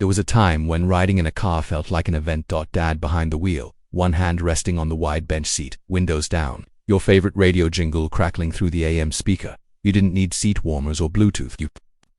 There was a time when riding in a car felt like an event. Dad behind the wheel, one hand resting on the wide bench seat, windows down, your favorite radio jingle crackling through the AM speaker. You didn't need seat warmers or Bluetooth. You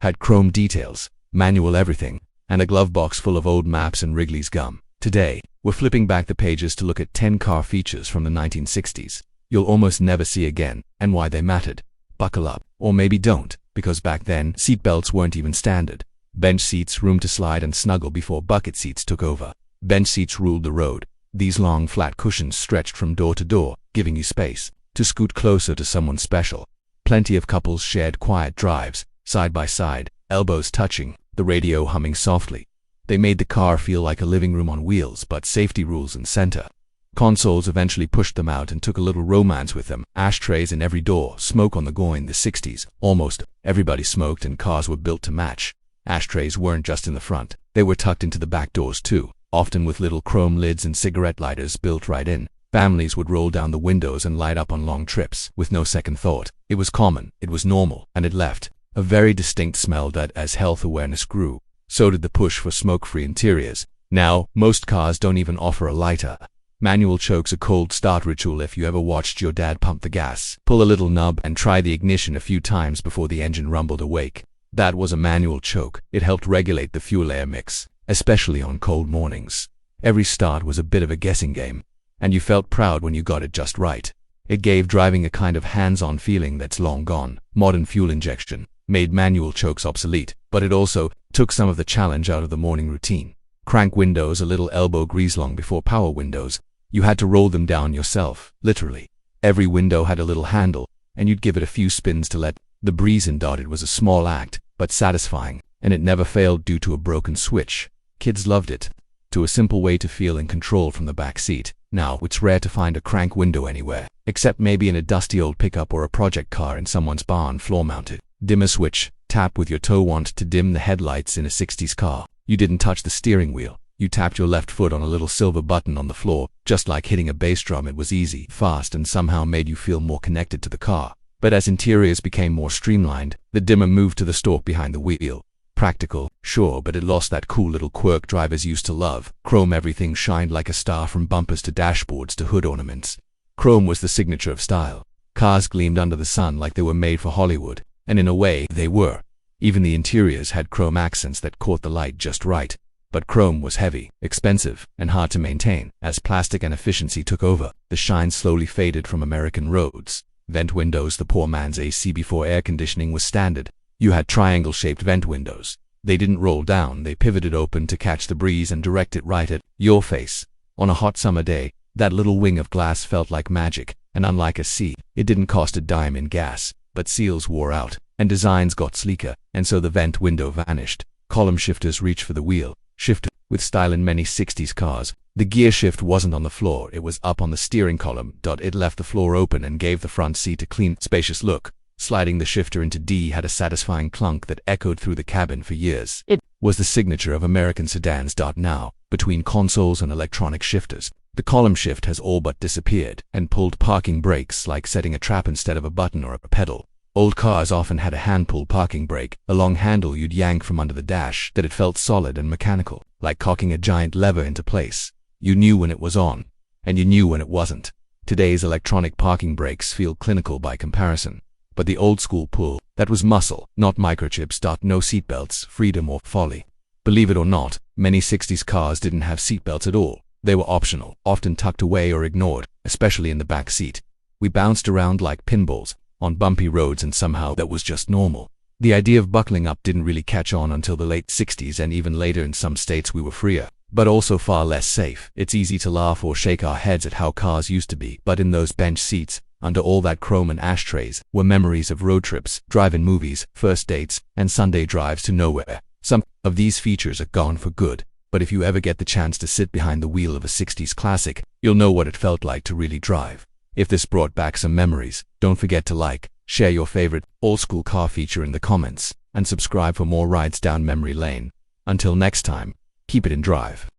had chrome details, manual everything, and a glove box full of old maps and Wrigley's gum. Today, we're flipping back the pages to look at 10 car features from the 1960s. You'll almost never see again, and why they mattered. Buckle up, or maybe don't, because back then, seatbelts weren't even standard. Bench seats, room to slide and snuggle before bucket seats took over. Bench seats ruled the road. These long, flat cushions stretched from door to door, giving you space to scoot closer to someone special. Plenty of couples shared quiet drives, side by side, elbows touching, the radio humming softly. They made the car feel like a living room on wheels, but safety rules in center. Consoles eventually pushed them out and took a little romance with them. Ashtrays in every door, smoke on the go. In the 60s, almost everybody smoked and cars were built to match. Ashtrays weren't just in the front, they were tucked into the back doors too, often with little chrome lids and cigarette lighters built right in. Families would roll down the windows and light up on long trips, with no second thought. It was common, it was normal, and it left a very distinct smell that, as health awareness grew, so did the push for smoke-free interiors. Now, most cars don't even offer a lighter. Manual choke's a cold start ritual. If you ever watched your dad pump the gas, pull a little knob, and try the ignition a few times before the engine rumbled awake, that was a manual choke. It helped regulate the fuel air mix, especially on cold mornings. Every start was a bit of a guessing game, and you felt proud when you got it just right. It gave driving a kind of hands-on feeling that's long gone. Modern fuel injection made manual chokes obsolete, but it also took some of the challenge out of the morning routine. Crank windows a little elbow grease long before power windows. You had to roll them down yourself, literally. Every window had a little handle, and you'd give it a few spins to let the breeze in. It was a small act, but satisfying, and it never failed due to a broken switch. Kids loved it. To a simple way to feel in control from the back seat. Now, it's rare to find a crank window anywhere, except maybe in a dusty old pickup or a project car in someone's barn, floor-mounted. Dimmer switch, tap with your toe wand to dim the headlights in a 60s car. You didn't touch the steering wheel. You tapped your left foot on a little silver button on the floor, just like hitting a bass drum. It was easy, fast, and somehow made you feel more connected to the car. But as interiors became more streamlined, the dimmer moved to the stalk behind the wheel. Practical, sure, but it lost that cool little quirk drivers used to love. Chrome. Everything shined like a star, from bumpers to dashboards to hood ornaments. Chrome was the signature of style. Cars gleamed under the sun like they were made for Hollywood, and in a way, they were. Even the interiors had chrome accents that caught the light just right. But chrome was heavy, expensive, and hard to maintain. As plastic and efficiency took over, the shine slowly faded from American roads. Vent windows, the poor man's AC before air conditioning was standard. You had triangle-shaped vent windows. They didn't roll down, they pivoted open to catch the breeze and direct it right at your face. On a hot summer day, that little wing of glass felt like magic, and unlike a seat, it didn't cost a dime in gas. But seals wore out, and designs got sleeker, and so the vent window vanished. Column shifters reached for the wheel, shifted with style in many 60s cars. The gear shift wasn't on the floor, it was up on the steering column. It left the floor open and gave the front seat a clean, spacious look. Sliding the shifter into D had a satisfying clunk that echoed through the cabin for years. It was the signature of American sedans. Now, between consoles and electronic shifters, the column shift has all but disappeared, and pulled parking brakes like setting a trap instead of a button or a pedal. Old cars often had a hand-pull parking brake, a long handle you'd yank from under the dash. That it felt solid and mechanical, like cocking a giant lever into place. You knew when it was on, and you knew when it wasn't. Today's electronic parking brakes feel clinical by comparison. But the old-school pull, that was muscle, not microchips. No seatbelts, freedom or folly. Believe it or not, many 60s cars didn't have seatbelts at all. They were optional, often tucked away or ignored, especially in the back seat. We bounced around like pinballs on bumpy roads, and somehow that was just normal. The idea of buckling up didn't really catch on until the late 60s, and even later in some states we were freer, but also far less safe. It's easy to laugh or shake our heads at how cars used to be, but in those bench seats, under all that chrome and ashtrays, were memories of road trips, drive-in movies, first dates, and Sunday drives to nowhere. Some of these features are gone for good, but if you ever get the chance to sit behind the wheel of a 60s classic, you'll know what it felt like to really drive. If this brought back some memories, don't forget to like, share your favorite old-school car feature in the comments, and subscribe for more rides down memory lane. Until next time, keep it in drive.